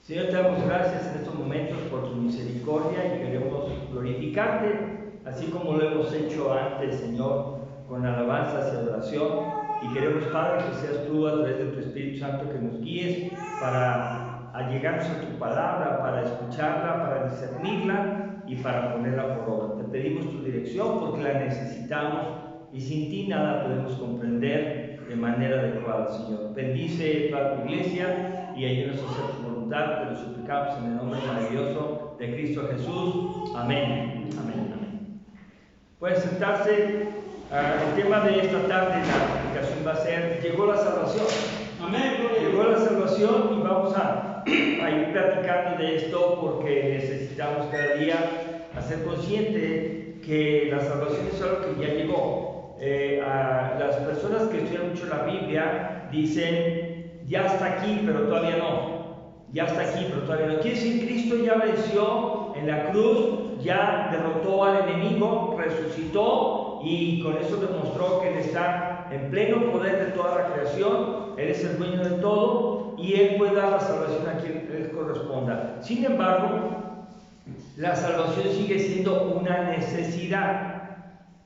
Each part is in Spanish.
Señor, te damos gracias en estos momentos por tu misericordia y queremos glorificarte, así como lo hemos hecho antes, Señor, con alabanzas y adoración. Y queremos, Padre, que seas tú a través de tu Espíritu Santo que nos guíes para allegarnos a tu palabra, para escucharla, para discernirla y para ponerla por obra. Te pedimos tu dirección porque la necesitamos y sin ti nada podemos comprender de manera adecuada, Señor. Bendice toda tu iglesia y ayúdanos a hacer tu voluntad. Te lo suplicamos en el nombre maravilloso de Cristo Jesús. Amén. Amén. Amén. Pueden sentarse. El tema de esta tarde, la explicación va a ser: llegó la salvación. Amén. Llegó la salvación y vamos a ir platicando de esto porque necesitamos cada día hacer consciente que la salvación es algo que ya llegó. A las personas que estudian mucho la Biblia dicen: ya está aquí, pero todavía no. Ya está aquí, pero todavía no. Quiere decir, Cristo ya venció en la cruz, ya derrotó al enemigo, resucitó y con eso demostró que Él está en pleno poder de toda la creación. Él es el dueño de todo y Él puede dar la salvación a quien Él corresponda. Sin embargo, la salvación sigue siendo una necesidad.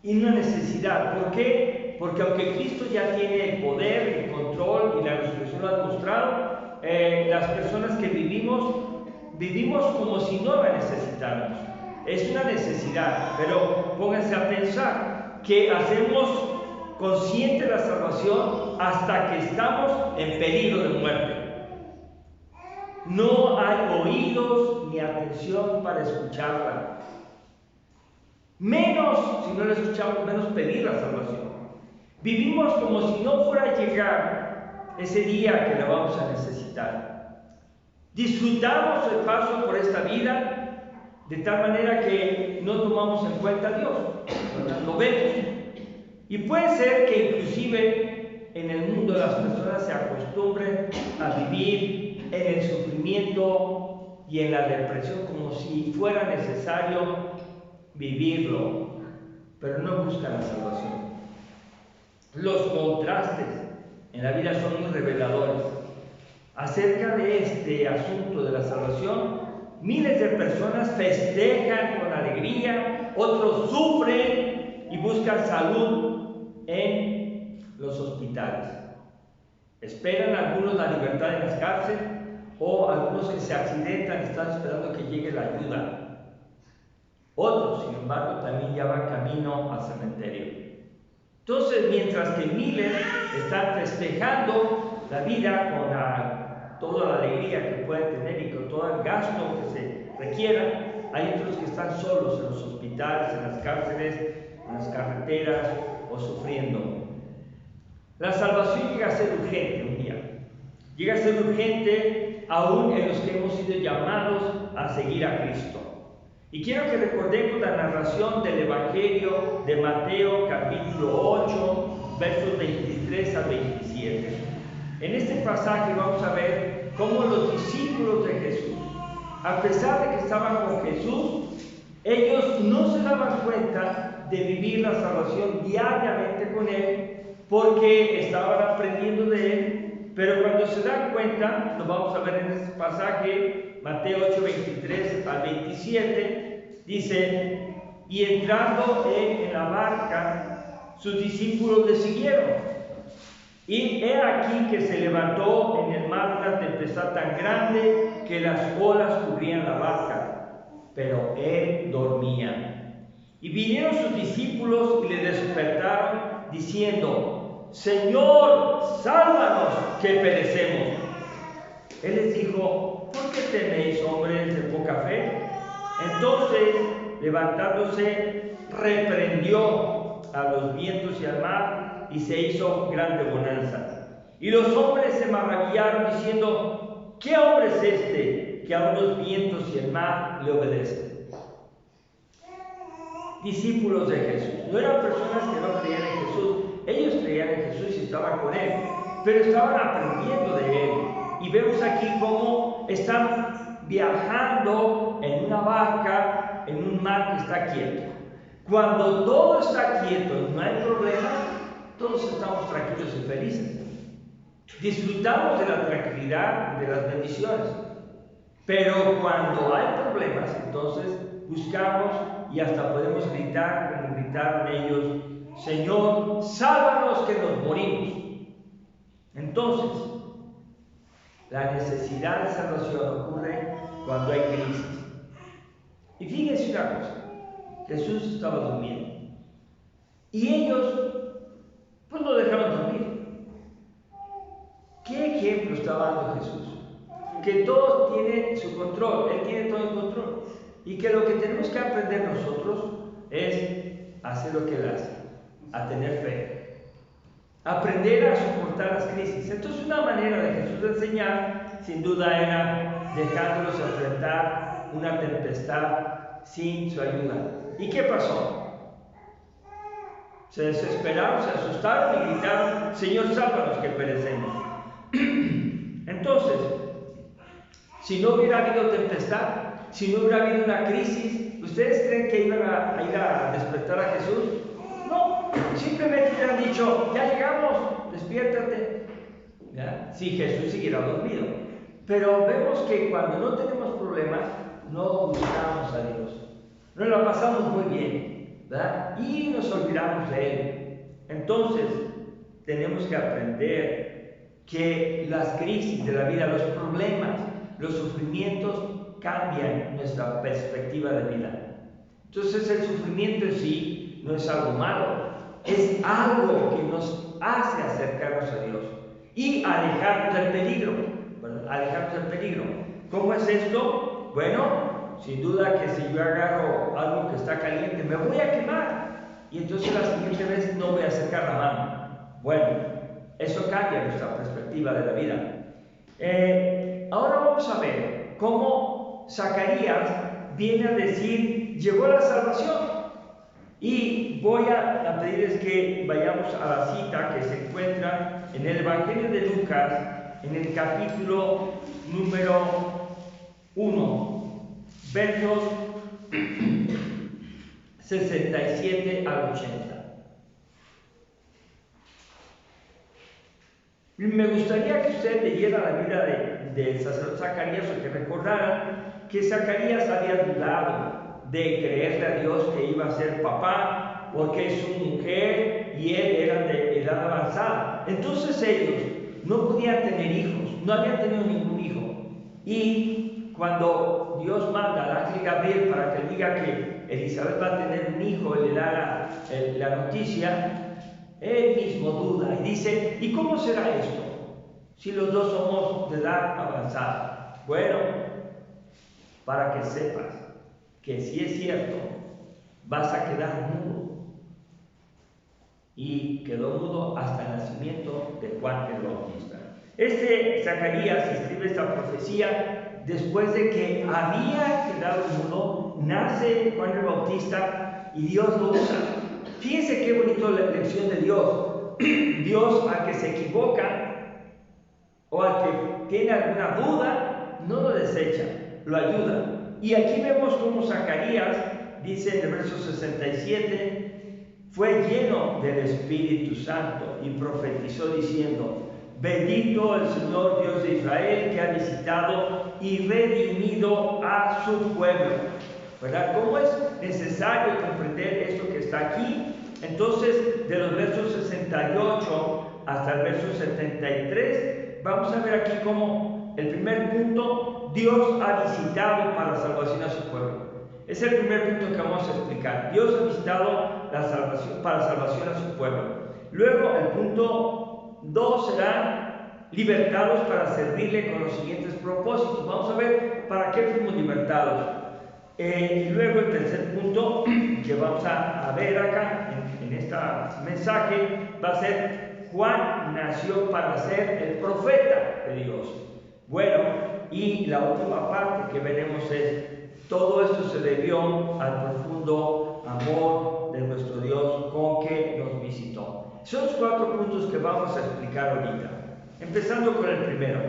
Y una necesidad. ¿Por qué? Porque aunque Cristo ya tiene el poder, el control y la resurrección lo ha demostrado, las personas que vivimos como si no la necesitáramos. Es una necesidad, pero pónganse a pensar que hacemos consciente la salvación hasta que estamos en peligro de muerte. No hay oídos ni atención para escucharla. Menos, si no la escuchamos, menos pedir la salvación. Vivimos como si no fuera a llegar ese día que la vamos a necesitar. Disfrutamos el paso por esta vida de tal manera que no tomamos en cuenta a Dios, lo vemos. Y puede ser que inclusive en el mundo las personas se acostumbren a vivir en el sufrimiento y en la depresión como si fuera necesario vivirlo, pero no buscan la salvación. Los contrastes en la vida son muy reveladores. Acerca de este asunto de la salvación, miles de personas festejan con alegría, otros sufren y buscan salud en los hospitales. Esperan algunos la libertad en las cárceles o algunos que se accidentan y están esperando que llegue la ayuda. Otros, sin embargo, también ya van camino al cementerio. Entonces, mientras que miles están festejando la vida con toda la alegría que pueden tener y con todo el gasto que se requiera, hay otros que están solos en los hospitales, en las cárceles, en las carreteras o sufriendo. La salvación llega a ser urgente un día. Llega a ser urgente aún en los que hemos sido llamados a seguir a Cristo. Y quiero que recordemos la narración del Evangelio de Mateo, capítulo 8, versos 23 al 27. En este pasaje vamos a ver cómo los discípulos de Jesús, a pesar de que estaban con Jesús, ellos no se daban cuenta de vivir la salvación diariamente con Él, porque estaban aprendiendo de Él, pero cuando se dan cuenta, lo vamos a ver en este pasaje, Mateo 8, 23 al 27, dice: y entrando él en la barca, sus discípulos le siguieron. Y he aquí que se levantó en el mar una tempestad tan grande que las olas cubrían la barca, pero él dormía. Y vinieron sus discípulos y le despertaron, diciendo: Señor, sálvanos, que perecemos. Él les dijo: ¿por qué teméis, hombres de poca fe? Entonces, levantándose, reprendió a los vientos y al mar, y se hizo grande bonanza. Y los hombres se maravillaron, diciendo: ¿qué hombre es este que aun los vientos y el mar le obedecen? Discípulos de Jesús. No eran personas que no creían en Jesús. Ellos creían en Jesús y estaban con Él, pero estaban aprendiendo de Él. Y vemos aquí cómo están viajando en una barca, en un mar que está quieto. Cuando todo está quieto y no hay problemas, todos estamos tranquilos y felices. Disfrutamos de la tranquilidad y de las bendiciones. Pero cuando hay problemas, entonces buscamos y hasta podemos gritar, como gritaron ellos: Señor, sálvanos que nos morimos. Entonces, la necesidad de salvación ocurre cuando hay crisis. Y fíjense una cosa: Jesús estaba durmiendo y ellos pues lo dejaron dormir. ¿Qué ejemplo estaba dando Jesús? Que todo tiene su control, Él tiene todo el control, y que lo que tenemos que aprender nosotros es hacer lo que Él hace, a tener fe, aprender a soportar las crisis. Entonces, una manera de Jesús de enseñar, sin duda, era dejándolos enfrentar una tempestad sin su ayuda. ¿Y qué pasó? Se desesperaron, se asustaron y gritaron: Señor, sálvanos que perecemos. Entonces, si no hubiera habido tempestad, si no hubiera habido una crisis, ¿ustedes creen que iban a ir a despertar a Jesús? No, simplemente hubieran dicho: ya llegamos, despiértate. ¿Ya? Si Jesús siguiera dormido. Pero vemos que cuando no tenemos problemas, no buscamos a Dios, nos la pasamos muy bien, ¿verdad? Y nos olvidamos de Él. Entonces, tenemos que aprender que las crisis de la vida, los problemas, los sufrimientos cambian nuestra perspectiva de vida. Entonces, el sufrimiento en sí no es algo malo, es algo que nos hace acercarnos a Dios y alejarnos del peligro. Alejarnos del peligro. ¿Cómo es esto? Bueno, sin duda que si yo agarro algo que está caliente, me voy a quemar, y entonces la siguiente vez no voy a acercar la mano. Bueno, eso cambia nuestra perspectiva de la vida. Ahora vamos a ver cómo Zacarías viene a decir: llegó la salvación. Y voy a pedirles que vayamos a la cita que se encuentra en el Evangelio de Lucas, en el capítulo número 1, versos 67 al 80. Me gustaría que usted leyera la vida del sacerdote Zacarías, o que recordaran que Zacarías había dudado de creerle a Dios que iba a ser papá, porque su mujer y él eran de edad avanzada. Entonces ellos no podían tener hijos, no habían tenido ningún hijo. Y cuando Dios manda al ángel Gabriel para que diga que Elizabeth va a tener un hijo y le da la noticia, él mismo duda y dice: ¿y cómo será esto si los dos somos de edad avanzada? Bueno, para que sepas que si es cierto, vas a quedar mudo. Y quedó mudo hasta el nacimiento de Juan el Bautista. Zacarías escribe esta profecía después de que había quedado mudo, nace Juan el Bautista y Dios lo usa. Fíjense qué bonito la lección de Dios. Dios, al que se equivoca o al que tiene alguna duda, no lo desecha, lo ayuda. Y aquí vemos cómo Zacarías, dice en el verso 67, fue lleno del Espíritu Santo y profetizó diciendo: bendito el Señor Dios de Israel, que ha visitado y redimido a su pueblo. ¿Verdad? ¿Cómo es necesario comprender esto que está aquí? Entonces, de los versos 68 hasta el verso 73, vamos a ver aquí cómo el primer punto: Dios ha visitado para salvación a su pueblo. Es el primer punto que vamos a explicar. Dios ha visitado para salvación a su pueblo. Luego, el punto 2 será: libertados para servirle con los siguientes propósitos. Vamos a ver para qué fuimos libertados. Y luego el tercer punto que vamos a ver acá en este mensaje va a ser: Juan nació para ser el profeta de Dios. Bueno, y la última parte que veremos es: todo esto se debió al profundo amor de nuestro Dios con que nos visitó. Son los 4 puntos que vamos a explicar ahorita. Empezando con el primero: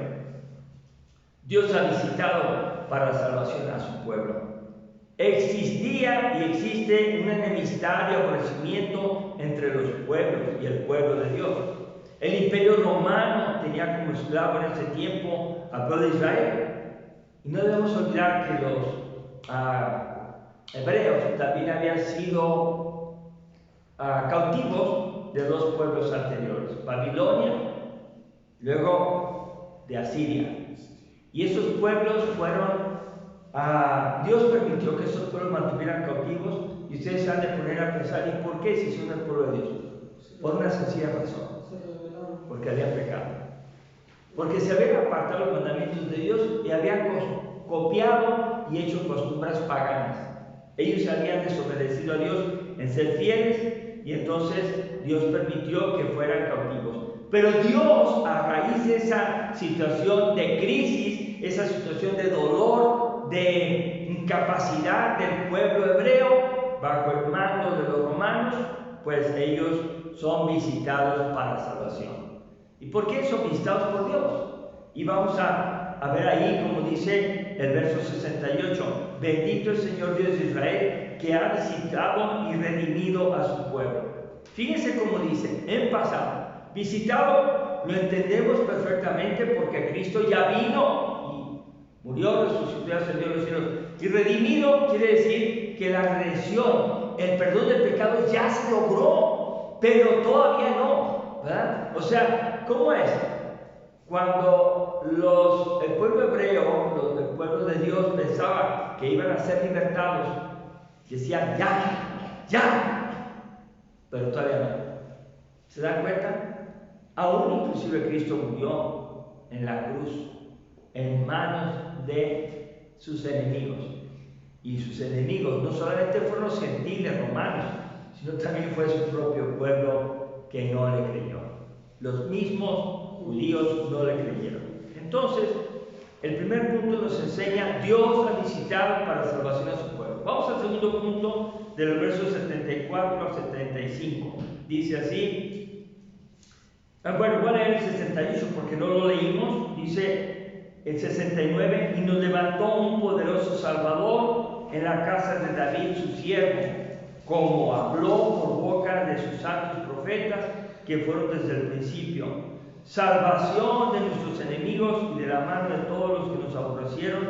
Dios ha visitado para la salvación a su pueblo. Existía y existe una enemistad y aborrecimiento entre los pueblos y el pueblo de Dios. El imperio romano tenía como esclavo en ese tiempo al pueblo de Israel. Y no debemos olvidar que los hebreos también habían sido cautivos de dos pueblos anteriores, Babilonia, luego de Asiria. Y esos pueblos fueron, Dios permitió que esos pueblos mantuvieran cautivos, y ustedes se han de poner a pensar, ¿y por qué si son el pueblo de Dios? Por una sencilla razón, porque habían pecado. Porque se habían apartado los mandamientos de Dios y habían copiado y hecho costumbres paganas. Ellos habían desobedecido a Dios en ser fieles, y entonces Dios permitió que fueran cautivos. Pero Dios, a raíz de esa situación de crisis, esa situación de dolor, de incapacidad del pueblo hebreo, bajo el mando de los romanos, pues ellos son visitados para salvación. ¿Y por qué son visitados por Dios? Y vamos a ver ahí, como dice el verso 68, bendito el Señor Dios de Israel, que ha visitado y redimido a su pueblo. Fíjense cómo dice, en pasado. Visitado lo entendemos perfectamente porque Cristo ya vino y murió, resucitó y ascendió a los cielos. Y redimido quiere decir que la redención, el perdón del pecado ya se logró, pero todavía no, ¿verdad? O sea, ¿cómo es? Cuando el pueblo hebreo, el pueblo de Dios pensaba que iban a ser libertados, decían ya, pero todavía no. ¿Se dan cuenta? Aún inclusive Cristo murió en la cruz, en manos de sus enemigos. Y sus enemigos no solamente fueron los gentiles romanos, sino también fue su propio pueblo que no le creyó. Los mismos judíos no le creyeron. Entonces, el primer punto nos enseña, Dios ha visitado para salvación a su pueblo. Vamos al segundo punto, de los versos 74 al 75. Dice así, bueno, voy a leer el 68 porque no lo leímos. Dice el 69, y nos levantó un poderoso Salvador en la casa de David, su siervo, como habló por boca de sus santos profetas que fueron desde el principio. Salvación de nuestros enemigos y de la mano de todos los que nos aborrecieron,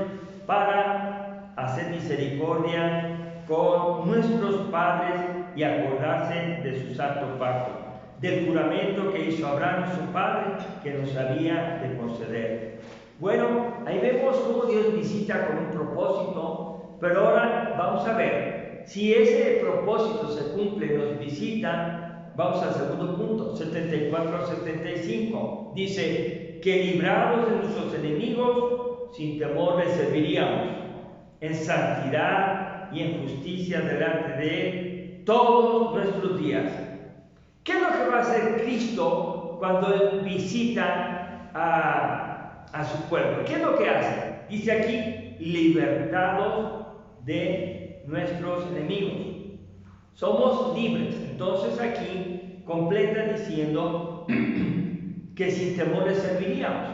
para hacer misericordia con nuestros padres y acordarse de su santo pacto, del juramento que hizo Abraham su padre, que nos había de conceder. Bueno, ahí vemos cómo Dios visita con un propósito, pero ahora vamos a ver si ese propósito se cumple, nos visita. Vamos al segundo punto, 74 al 75. Dice, que librados de nuestros enemigos, sin temor les serviríamos, en santidad y en justicia delante de Él todos nuestros días. ¿Qué es lo que va a hacer Cristo cuando Él visita a su pueblo? ¿Qué es lo que hace? Dice aquí, libertados de nuestros enemigos. Somos libres. Entonces aquí completa diciendo que sin temor le serviríamos.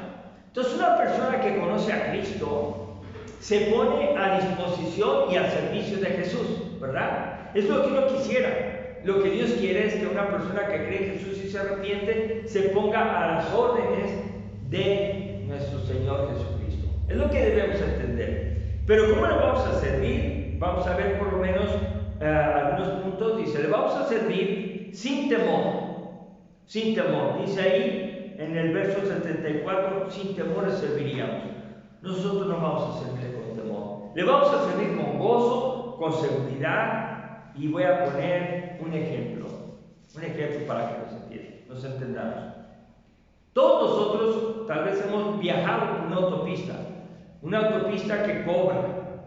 Entonces una persona que conoce a Cristo se pone a disposición y al servicio de Jesús, ¿verdad? Es lo que uno quisiera. Lo que Dios quiere es que una persona que cree en Jesús y se arrepiente se ponga a las órdenes de nuestro Señor Jesucristo. Es lo que debemos entender. Pero ¿cómo le vamos a servir? Vamos a ver por lo menos algunos puntos. Dice, le vamos a servir sin temor. Sin temor. Dice ahí en el verso 74, sin temor le serviríamos. Nosotros no vamos a servirle con temor. Le vamos a servir con gozo, con seguridad. Y voy a poner un ejemplo para que nos entendamos. Todos nosotros tal vez hemos viajado por una autopista que cobra,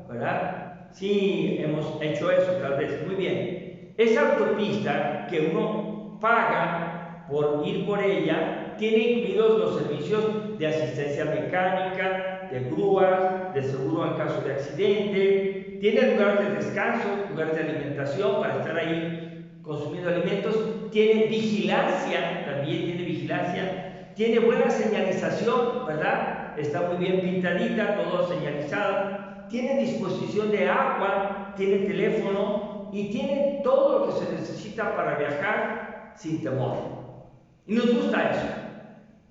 ¿verdad? Sí, hemos hecho eso tal vez, muy bien. Esa autopista que uno paga por ir por ella, tiene incluidos los servicios de asistencia mecánica, de grúas, de seguro en caso de accidente, tiene lugares de descanso, lugares de alimentación para estar ahí consumiendo alimentos, tiene vigilancia, también tiene vigilancia, tiene buena señalización, ¿verdad? Está muy bien pintadita, todo señalizado, tiene disposición de agua, tiene teléfono y tiene todo lo que se necesita para viajar sin temor. Y nos gusta eso,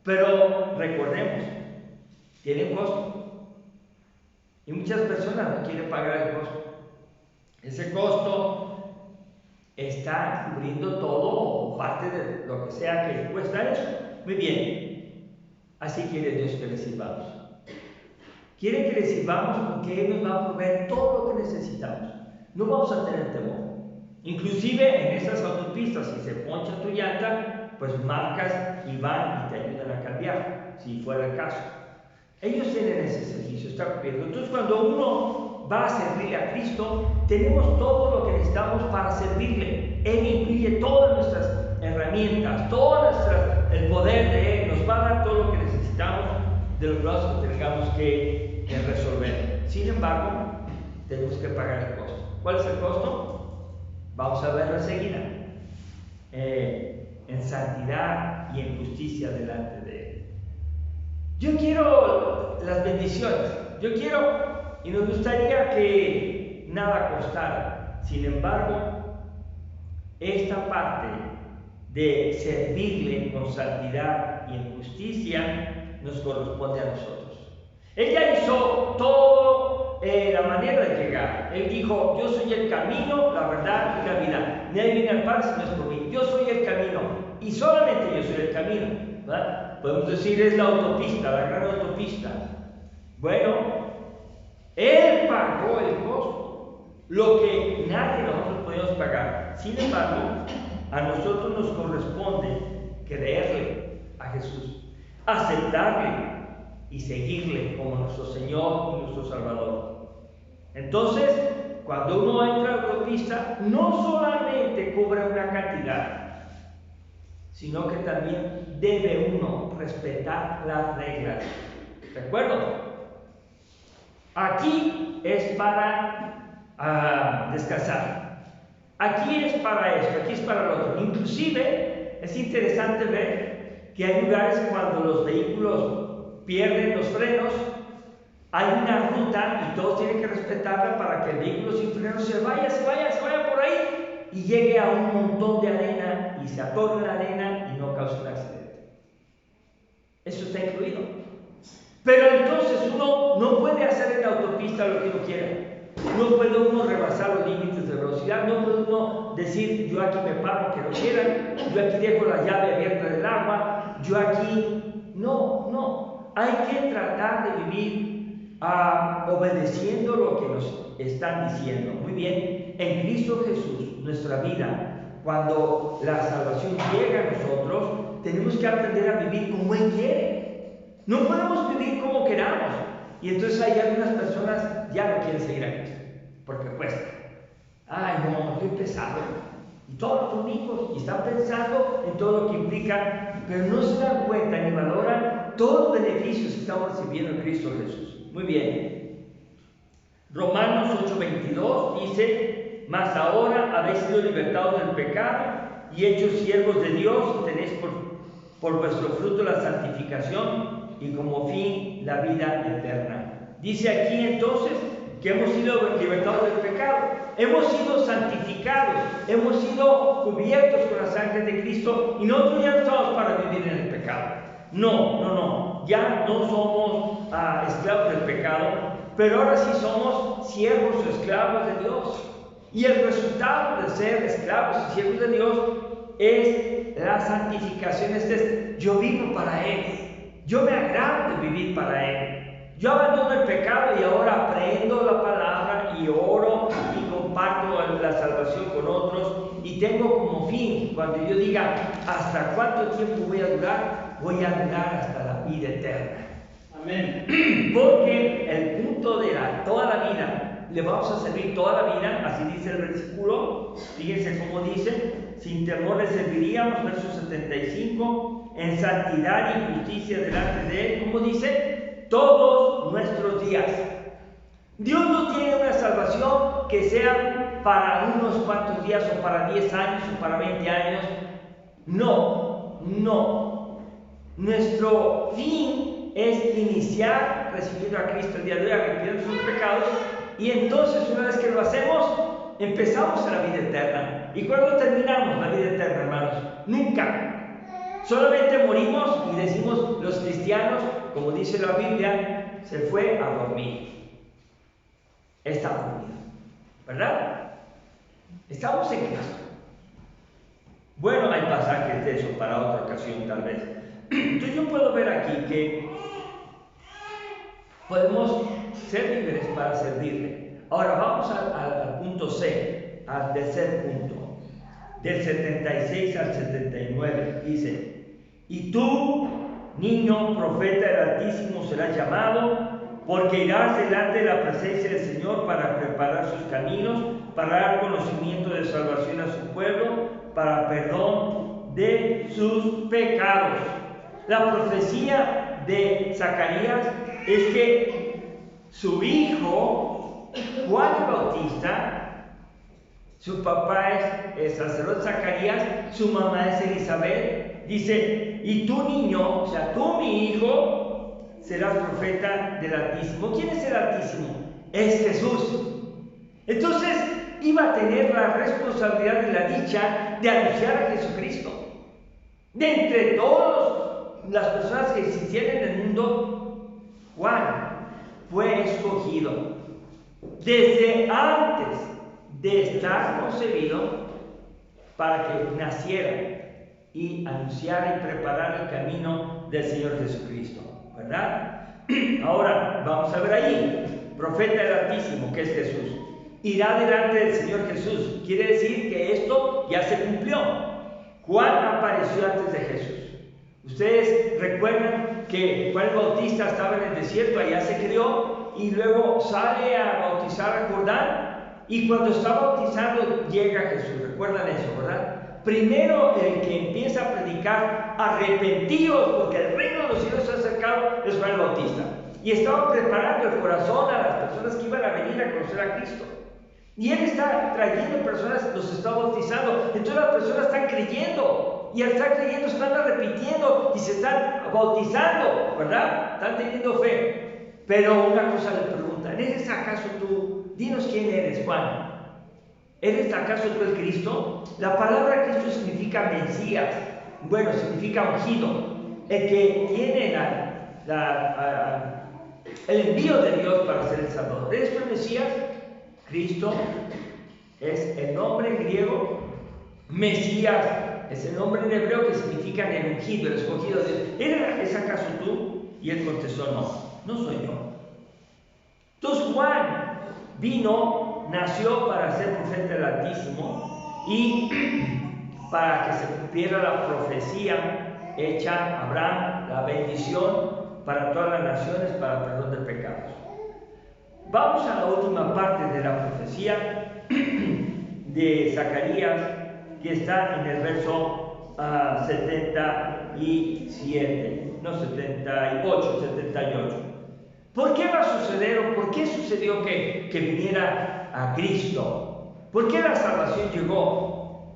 pero recordemos, tiene un costo. Y muchas personas no quieren pagar el costo. Ese costo está cubriendo todo o parte de lo que sea que cuesta eso. Muy bien. Así quiere Dios que le sirvamos. Quiere que le sirvamos porque Él nos va a proveer todo lo que necesitamos. No vamos a tener temor. Inclusive en esas autopistas, si se poncha tu llanta, pues marcas y van y te ayudan a cambiar, si fuera el caso. Ellos tienen ese servicio, está cubierto. Entonces, cuando uno va a servirle a Cristo, tenemos todo lo que necesitamos para servirle. Él incluye todas nuestras herramientas, el poder de Él, nos va a dar todo lo que necesitamos de los problemas que tengamos que resolver. Sin embargo, tenemos que pagar el costo. ¿Cuál es el costo? Vamos a verlo enseguida. En santidad y en justicia delante de Él. Yo quiero las bendiciones. Yo quiero y nos gustaría que nada costara. Sin embargo, esta parte de servirle con santidad y en justicia nos corresponde a nosotros. Él ya hizo todo la manera de llegar. Él dijo: yo soy el camino, la verdad y la vida. Nadie viene al Padre si no es por mí. Yo soy el camino y solamente yo soy el camino, ¿verdad? Podemos decir es la autopista, la gran autopista. Bueno, Él pagó el costo, lo que nadie de nosotros podemos pagar. Sin embargo, a nosotros nos corresponde creerle a Jesús, aceptarle y seguirle como nuestro Señor y nuestro Salvador. Entonces, cuando uno entra a la autopista, no solamente cubre una cantidad, sino que también debe uno respetar las reglas. ¿De acuerdo? Aquí es para descansar. Aquí es para esto, aquí es para lo otro. Inclusive es interesante ver que hay lugares cuando los vehículos pierden los frenos, hay una ruta y todos tienen que respetarla para que el vehículo sin frenos se vaya por ahí y llegue a un montón de arena y se atore en la arena y no cause un accidente. Eso está incluido. Pero entonces uno no puede hacer en la autopista lo que uno quiera. No puede uno rebasar los límites de velocidad. No puede uno decir: yo aquí me paro que no quieran, yo aquí dejo la llave abierta del agua, yo aquí. No. Hay que tratar de vivir obedeciendo lo que nos están diciendo. Muy bien, en Cristo Jesús, nuestra vida, cuando la salvación llega a nosotros, tenemos que aprender a vivir como Él quiere. No podemos vivir como queramos. Y entonces hay algunas personas ya no quieren seguir a Cristo, porque cuesta. Ay, no, estoy pesado. Y todos los domingos, y están pensando en todo lo que implica, pero no se dan cuenta ni valoran todos los beneficios que estamos recibiendo en Cristo Jesús. Muy bien. Romanos 8:22 dice: mas ahora habéis sido libertados del pecado y hechos siervos de Dios, y tenéis por vuestro fruto la santificación y como fin la vida eterna. Dice aquí entonces que hemos sido libertados del pecado, hemos sido santificados, hemos sido cubiertos con la sangre de Cristo, y nosotros ya no estamos para vivir en el pecado. No, ya no somos esclavos del pecado, pero ahora sí somos siervos o esclavos de Dios. Y el resultado de ser esclavos y siervos de Dios es la santificación. Yo vivo para Él, yo me agrado de vivir para Él. Yo abandono el pecado y ahora aprendo la palabra y oro y comparto la salvación con otros, y tengo como fin, cuando yo diga ¿hasta cuánto tiempo voy a durar? Voy a durar hasta la vida eterna. Amén. Porque el punto de toda la vida, le vamos a servir toda la vida, así dice el versículo. Fíjense cómo dice: sin temor le serviríamos, verso 75, en santidad y justicia delante de Él. ¿Cómo dice? Todos nuestros días. Dios no tiene una salvación que sea para unos cuantos días, o para 10 años, o para 20 años. No. Nuestro fin es iniciar recibiendo a Cristo el día de hoy, arrepintiendo sus pecados, y entonces una vez que lo hacemos, empezamos a la vida eterna. ¿Y cuándo terminamos la vida eterna, hermanos? Nunca. Solamente morimos y decimos los cristianos, como dice la Biblia, se fue a dormir. está dormido, ¿verdad? Estamos en Cristo. Bueno, hay pasajes de eso para otra ocasión tal vez. Entonces yo puedo ver aquí que podemos ser libres para servirle. Ahora vamos al punto C, al tercer punto, del 76 al 79. Dice: y tú, niño profeta del Altísimo, serás llamado, porque irás delante de la presencia del Señor para preparar sus caminos, para dar conocimiento de salvación a su pueblo, para perdón de sus pecados. La profecía de Zacarías es que su hijo, Juan el Bautista, su papá es el sacerdote Zacarías, su mamá es Elizabeth, dice: y tú, niño, o sea, tú, mi hijo, serás profeta del Altísimo. ¿Quién es el Altísimo? Es Jesús. Entonces iba a tener la responsabilidad y la dicha de anunciar a Jesucristo. De entre todas las personas que existieron en el mundo, Juan fue escogido desde antes de estar concebido para que naciera y anunciara y preparara el camino del Señor Jesucristo, ¿verdad? Ahora vamos a ver ahí, profeta del Altísimo, que es Jesús. Irá delante del Señor Jesús. Quiere decir que esto ya se cumplió. Juan apareció antes de Jesús. Ustedes recuerdan que Juan el Bautista estaba en el desierto, allá se crió, y luego sale a bautizar a Jordán, y cuando está bautizando llega Jesús. ¿Recuerdan eso, verdad? Primero el que empieza a predicar: arrepentíos, porque el reino de los cielos se ha acercado, es Juan el Bautista. Y estaba preparando el corazón a las personas que iban a venir a conocer a Cristo. Y él está trayendo personas, los está bautizando. Entonces las personas están creyendo. Y al estar creyendo están repitiendo y se están bautizando, ¿verdad? Están teniendo fe. Pero una cosa le preguntan: ¿eres acaso tú? Dinos quién eres, Juan. ¿Eres acaso tú el Cristo? La palabra Cristo significa Mesías. Bueno, significa ungido. El que tiene el envío de Dios para ser el Salvador. ¿Eres tú el Mesías? Cristo es el nombre en griego, Mesías es el nombre en hebreo que significa el ungido, el escogido de Dios. ¿Es acaso tú? Y él contestó: no soy yo. Entonces Juan nació para ser profeta del Altísimo y para que se cumpliera la profecía hecha a Abraham, la bendición para todas las naciones, para perdón de pecados. Vamos a la última parte de la profecía de Zacarías, que está en el verso 77, no 78, 78. ¿Por qué va a suceder o por qué sucedió que viniera a Cristo? ¿Por qué la salvación llegó?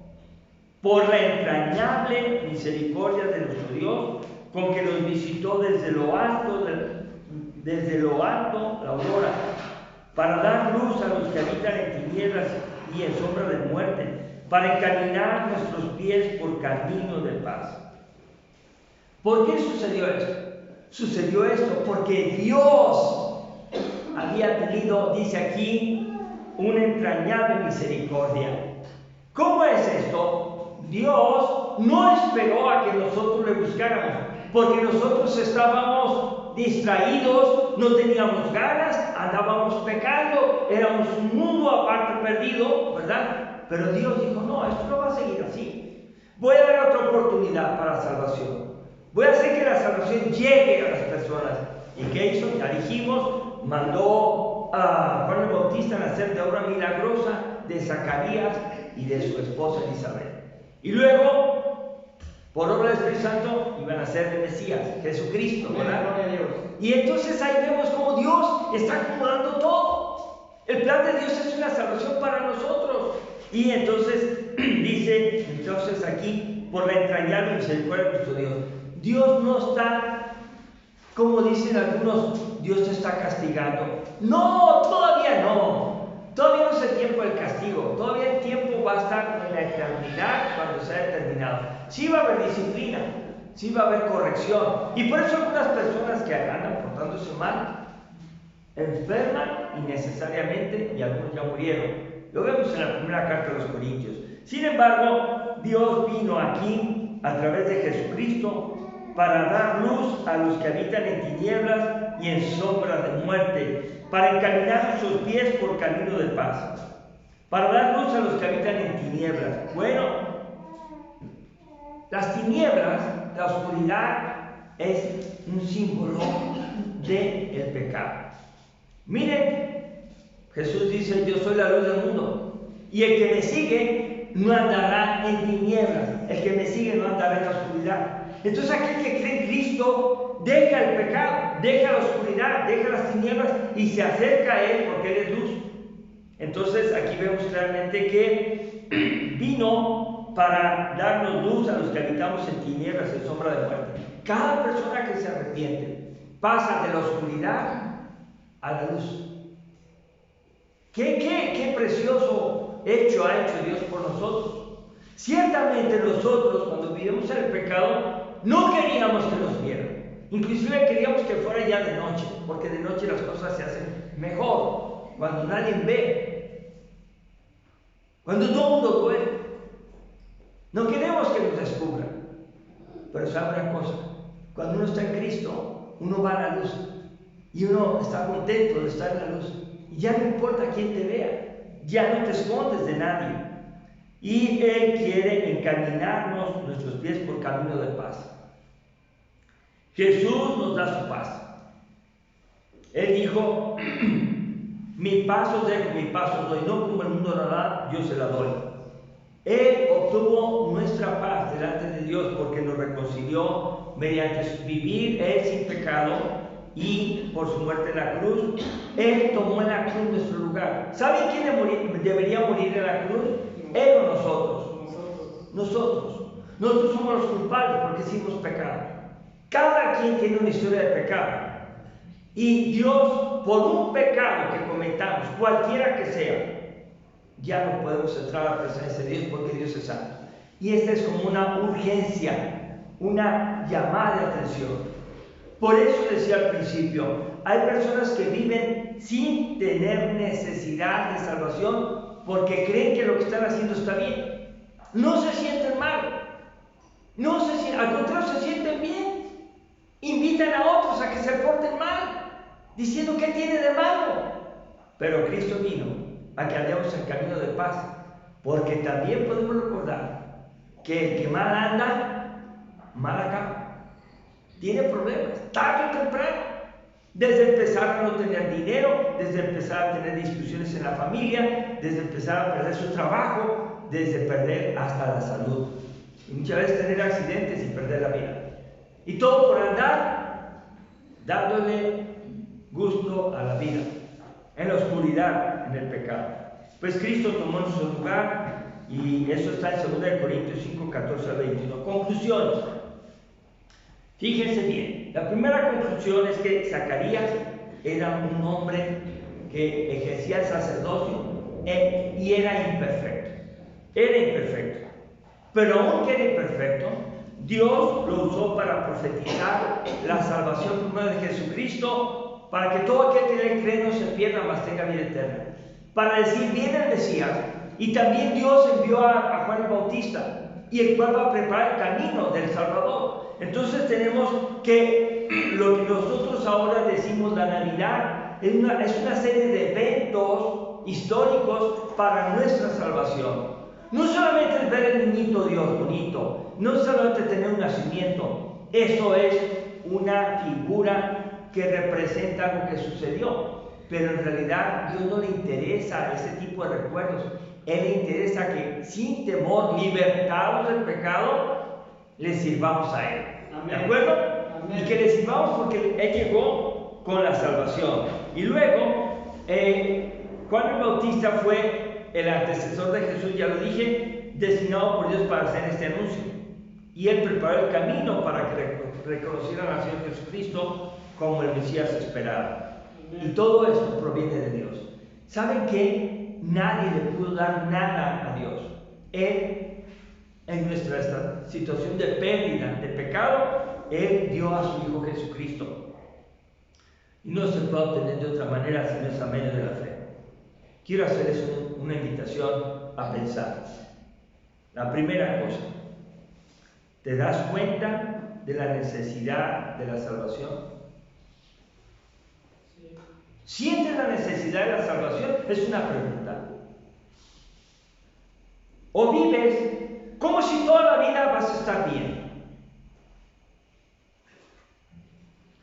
Por la entrañable misericordia de nuestro Dios, con que nos visitó desde lo alto, la aurora, para dar luz a los que habitan en tinieblas y en sombra de muerte, para encaminar nuestros pies por camino de paz. ¿Por qué sucedió esto? Sucedió esto porque Dios había tenido, dice aquí, una entrañable misericordia. ¿Cómo es esto? Dios no esperó a que nosotros le buscáramos, porque nosotros estábamos distraídos, no teníamos ganas, andábamos pecando, éramos un mundo aparte perdido, ¿verdad? Pero Dios dijo: no, esto no va a seguir así. Voy a dar otra oportunidad para la salvación. Voy a hacer que la salvación llegue a las personas. ¿Y qué hizo? Ya dijimos, mandó a Juan el Bautista a nacer de obra milagrosa de Zacarías y de su esposa Elizabeth. Y luego, por obra del Espíritu Santo, iban a ser el Mesías, Jesucristo, ¿verdad? Y entonces ahí vemos cómo Dios está acomodando todo. El plan de Dios es una salvación para nosotros. Y entonces dice, aquí, por la entrañable misericordia de nuestro Dios. Dios no está, como dicen algunos, Dios te está castigando. No, todavía no. Todavía no es el tiempo del castigo. Todavía el tiempo va a estar en la eternidad cuando sea determinado. Sí va a haber disciplina, sí va a haber corrección. Y por eso algunas personas que andan portándose mal, enferman innecesariamente y algunos ya murieron. Lo vemos en la primera carta de los Corintios. Sin embargo, Dios vino aquí a través de Jesucristo para dar luz a los que habitan en tinieblas y en sombra de muerte, para encaminar sus pies por camino de paz, para dar luz a los que habitan en tinieblas. Bueno, las tinieblas, la oscuridad, es un símbolo del pecado. Miren, Jesús dice: yo soy la luz del mundo, y el que me sigue no andará en tinieblas, el que me sigue no andará en la oscuridad. Entonces aquel que cree en Cristo deja el pecado, deja la oscuridad, deja las tinieblas y se acerca a Él porque Él es luz. Entonces aquí vemos claramente que vino para darnos luz a los que habitamos en tinieblas, en sombra de muerte. Cada persona que se arrepiente pasa de la oscuridad a la luz. ¿Qué precioso hecho ha hecho Dios por nosotros? Ciertamente nosotros, cuando vivimos en el pecado, no queríamos que nos vieran. Inclusive queríamos que fuera ya de noche, porque de noche las cosas se hacen mejor, cuando nadie ve, cuando todo el mundo duerme. No queremos que nos descubran. Pero sabe una cosa: cuando uno está en Cristo, uno va a la luz y uno está contento de estar en la luz. Y ya no importa quién te vea, ya no te escondes de nadie. Y Él quiere encaminarnos nuestros pies por camino de paz. Jesús nos da su paz. Él dijo: mi paz os dejo, mi paz os doy, no como el mundo la da, yo se la doy. Él obtuvo nuestra paz delante de Dios porque nos reconcilió mediante vivir Él sin pecado, y por su muerte en la cruz. Él tomó en la cruz nuestro lugar. ¿Saben quién debería morir en la cruz? Él o nosotros. Nosotros somos los culpables porque hicimos pecado. Cada quien tiene una historia de pecado. Y Dios, por un pecado que cometamos, cualquiera que sea, ya no podemos entrar a la presencia de Dios porque Dios es santo. Y esta es como una urgencia, una llamada de atención. Por eso decía al principio, hay personas que viven sin tener necesidad de salvación porque creen que lo que están haciendo está bien. No se sienten mal, al contrario, se sienten bien. Invitan a otros a que se porten mal, diciendo: ¿qué tiene de malo? Pero Cristo vino a que andemos en camino de paz, porque también podemos recordar que el que mal anda, mal acaba. Tiene problemas, tarde o temprano, desde empezar a no tener dinero, desde empezar a tener discusiones en la familia, desde empezar a perder su trabajo, desde perder hasta la salud, y muchas veces tener accidentes y perder la vida, y todo por andar dándole gusto a la vida, en la oscuridad, en el pecado. Pues Cristo tomó nuestro lugar, y eso está en 2 Corintios 5, 14 al 21. Conclusiones. Fíjense bien, la primera conclusión es que Zacarías era un hombre que ejercía el sacerdocio y era imperfecto. Era imperfecto. Pero aunque era imperfecto, Dios lo usó para profetizar la salvación primero de Jesucristo, para que todo aquel que le cree no se pierda, mas tenga vida eterna. Para decir: viene el Mesías. Y también Dios envió a Juan el Bautista, y el cual va a preparar el camino del Salvador. Entonces tenemos que lo que nosotros ahora decimos la Navidad es una serie de eventos históricos para nuestra salvación. No solamente es ver el niñito Dios bonito, no solamente tener un nacimiento, eso es una figura que representa lo que sucedió, pero en realidad a Dios no le interesa ese tipo de recuerdos. Él le interesa que sin temor, libertados del pecado, le sirvamos a Él. Amén. ¿De acuerdo? Amén. Y que le sirvamos porque Él llegó con la salvación. Y luego, Juan el Bautista fue el antecesor de Jesús, ya lo dije, destinado por Dios para hacer este anuncio. Y Él preparó el camino para que reconocieran al Señor Jesucristo como el Mesías esperado. Amén. Y todo esto proviene de Dios. ¿Saben qué? Nadie le pudo dar nada a Dios. Él, en nuestra situación de pérdida, de pecado, Él dio a su Hijo Jesucristo. Y no se puede obtener de otra manera si no es a medio de la fe. Quiero hacerles una invitación a pensar. La primera cosa, ¿te das cuenta de la necesidad de la salvación? Sí. ¿Sientes la necesidad de la salvación? Es una pregunta. ¿O vives como si toda la vida vas a estar bien,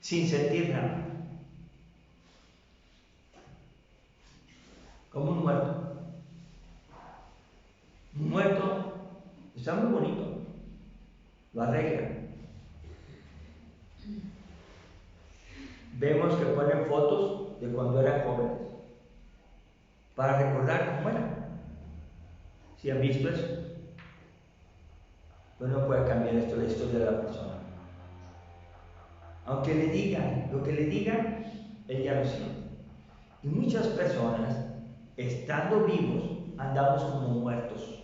sin sentir nada? Como un muerto. Un muerto está muy bonito, lo arreglan. Vemos que ponen fotos de cuando eran jóvenes para recordar cómo eran. ¿Sí han visto eso? Pues no puede cambiar esto la historia de la persona. Aunque le digan lo que le digan, él ya lo siente. Y muchas personas, estando vivos, andamos como muertos.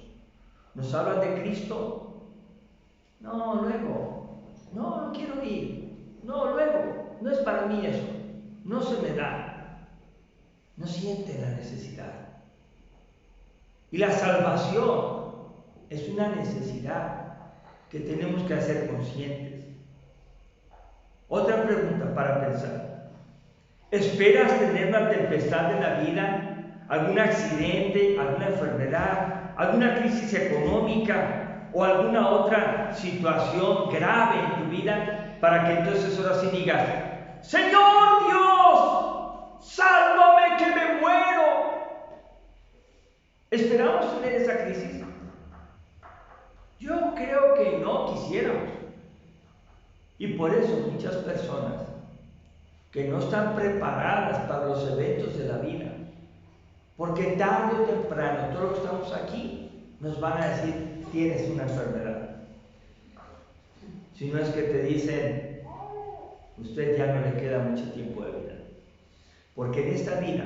Nos hablan de Cristo. No, luego. No quiero ir. No, luego. No es para mí eso. No se me da. No siente la necesidad. Y la salvación es una necesidad que tenemos que hacer conscientes. Otra pregunta para pensar. ¿Esperas tener una tempestad en la vida? ¿Algún accidente? ¿Alguna enfermedad? ¿Alguna crisis económica? ¿O alguna otra situación grave en tu vida? Para que entonces ahora sí digas: ¡Señor Dios! ¡Sálvame que me muero! ¿Esperamos tener esa crisis? Yo creo que no quisiéramos. Y por eso muchas personas que no están preparadas para los eventos de la vida, porque tarde o temprano, todos los que estamos aquí, nos van a decir: tienes una enfermedad. Si no es que te dicen: usted ya no le queda mucho tiempo de vida. Porque en esta vida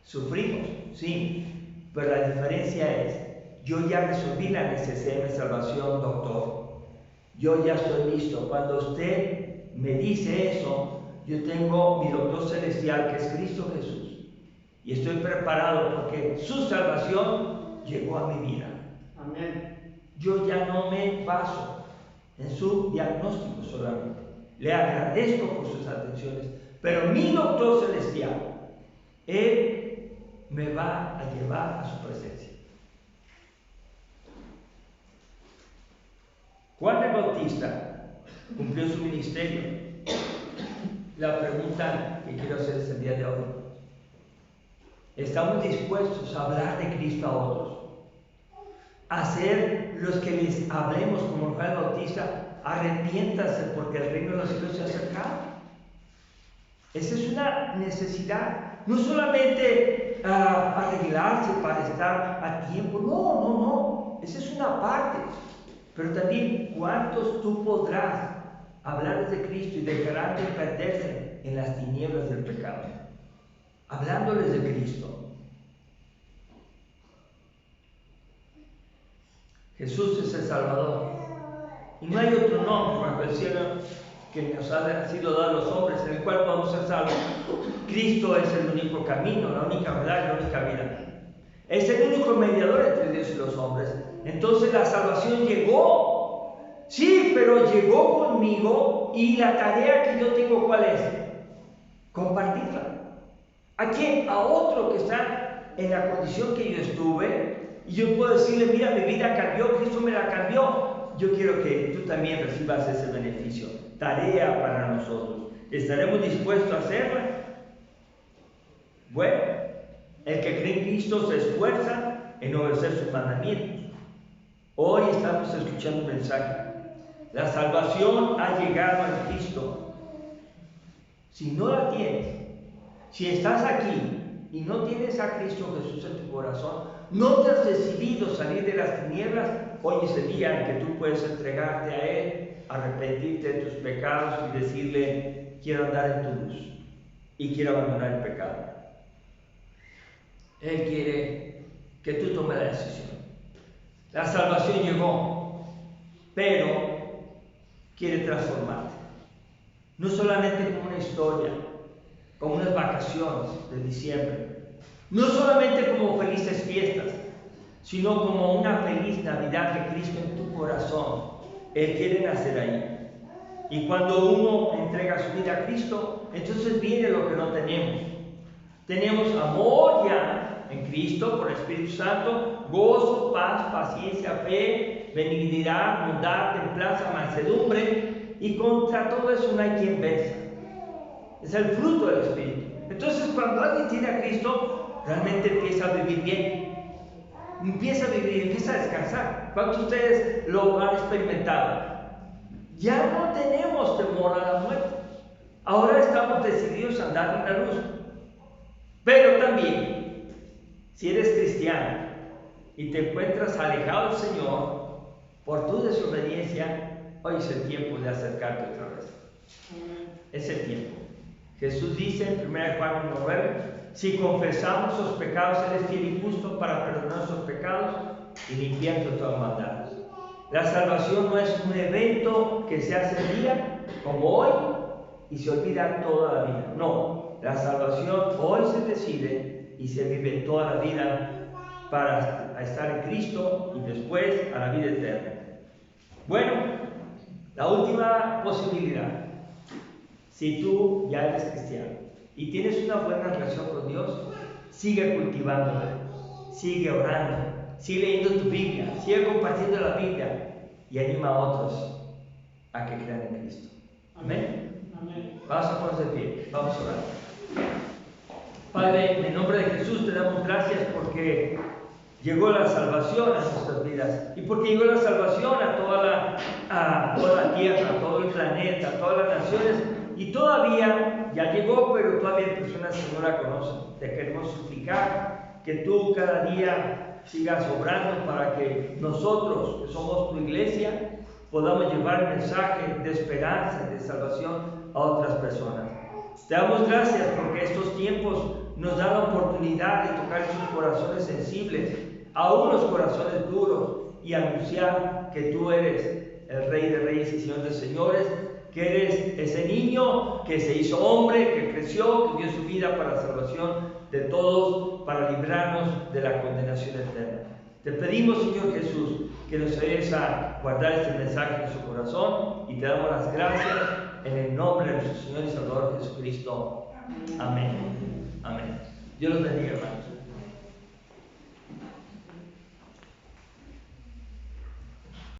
sufrimos, sí, pero la diferencia es: yo ya resolví la necesidad de salvación, doctor. Yo ya estoy listo. Cuando usted me dice eso, yo tengo mi doctor celestial, que es Cristo Jesús, y estoy preparado porque su salvación llegó a mi vida. Amén. Yo ya no me baso en su diagnóstico solamente. Le agradezco por sus atenciones, pero mi doctor celestial, Él me va a llevar a su presencia. Juan el Bautista cumplió su ministerio. La pregunta que quiero hacer el día de hoy: ¿estamos dispuestos a hablar de Cristo a otros? A ser los que les hablemos como Juan el Bautista: arrepiéntase porque el reino de los cielos se ha acercado. Esa es una necesidad. No solamente arreglarse para estar a tiempo. No. Esa es una parte. Pero también, ¿cuántos tú podrás hablarles de Cristo y dejarán de perderse en las tinieblas del pecado? Hablándoles de Cristo. Jesús es el Salvador. Y no hay otro nombre bajo el cielo que nos ha sido dado a los hombres en el cual podamos ser salvos. Cristo es el único camino, la única verdad y la única vida. Es el único mediador entre Dios y los hombres. Entonces la salvación llegó. Sí, pero llegó conmigo, y la tarea que yo tengo, ¿cuál es? Compartirla. ¿A quién? A otro que está en la condición que yo estuve, y yo puedo decirle: mira, mi vida cambió, Cristo me la cambió. Yo quiero que tú también recibas ese beneficio. Tarea para nosotros. ¿Estaremos dispuestos a hacerla? Bueno, el que cree en Cristo se esfuerza en obedecer sus mandamientos. Hoy estamos escuchando un mensaje. La salvación ha llegado en Cristo. Si no la tienes, si estás aquí y no tienes a Cristo Jesús en tu corazón, no te has decidido salir de las tinieblas, hoy es el día en que tú puedes entregarte a Él, arrepentirte de tus pecados y decirle: quiero andar en tu luz y quiero abandonar el pecado. Él quiere que tú tomes la decisión. La salvación llegó, pero quiere transformarte. No solamente como una historia, como unas vacaciones de diciembre. No solamente como felices fiestas, sino como una feliz Navidad de Cristo en tu corazón. Él quiere nacer ahí. Y cuando uno entrega su vida a Cristo, entonces viene lo que no tenemos. Tenemos amor ya en Cristo por el Espíritu Santo, gozo, paz, paciencia, fe, benignidad, bondad, templanza, mansedumbre, y contra todo eso no hay quien venza. Es el fruto del Espíritu. Entonces, cuando alguien tiene a Cristo, realmente empieza a vivir bien. Empieza a vivir, empieza a descansar. ¿Cuántos de ustedes lo han experimentado? Ya no tenemos temor a la muerte. Ahora estamos decididos a andar en la luz. Pero también, si eres cristiano y te encuentras alejado del Señor por tu desobediencia, hoy es el tiempo de acercarte otra vez. Es el tiempo. Jesús dice en 1 Juan 1:9, si confesamos los pecados, Él es fiel y justo para perdonar nuestros pecados y limpiarnos de toda maldad. La salvación no es un evento que se hace un día, como hoy, y se olvida toda la vida. No, la salvación hoy se decide y se vive toda la vida para estar en Cristo y después a la vida eterna. Bueno, la última posibilidad. Si tú ya eres cristiano y tienes una buena relación con Dios, sigue cultivándola, sigue orando, sigue leyendo tu Biblia, sigue compartiendo la Biblia y anima a otros a que crean en Cristo. Amén. Amén. Vamos a ponernos de pie, vamos a orar. Padre, en el nombre de Jesús te damos gracias porque llegó la salvación a nuestras vidas y porque llegó la salvación a toda la tierra, a todo el planeta, a todas las naciones. Y todavía, ya llegó, pero todavía hay personas que no la conocen. Te queremos suplicar que tú cada día sigas obrando para que nosotros, que somos tu iglesia, podamos llevar el mensaje de esperanza y de salvación a otras personas. Te damos gracias porque estos tiempos nos dan la oportunidad de tocar esos corazones sensibles, aún los corazones duros, y anunciar que tú eres el Rey de Reyes y Señor de Señores, que eres ese niño que se hizo hombre, que creció, que dio su vida para la salvación de todos, para librarnos de la condenación eterna. Te pedimos, Señor Jesús, que nos ayudes a guardar este mensaje en su corazón y te damos las gracias en el nombre de nuestro Señor y Salvador Jesucristo. Amén. Amén. Dios los bendiga, hermanos.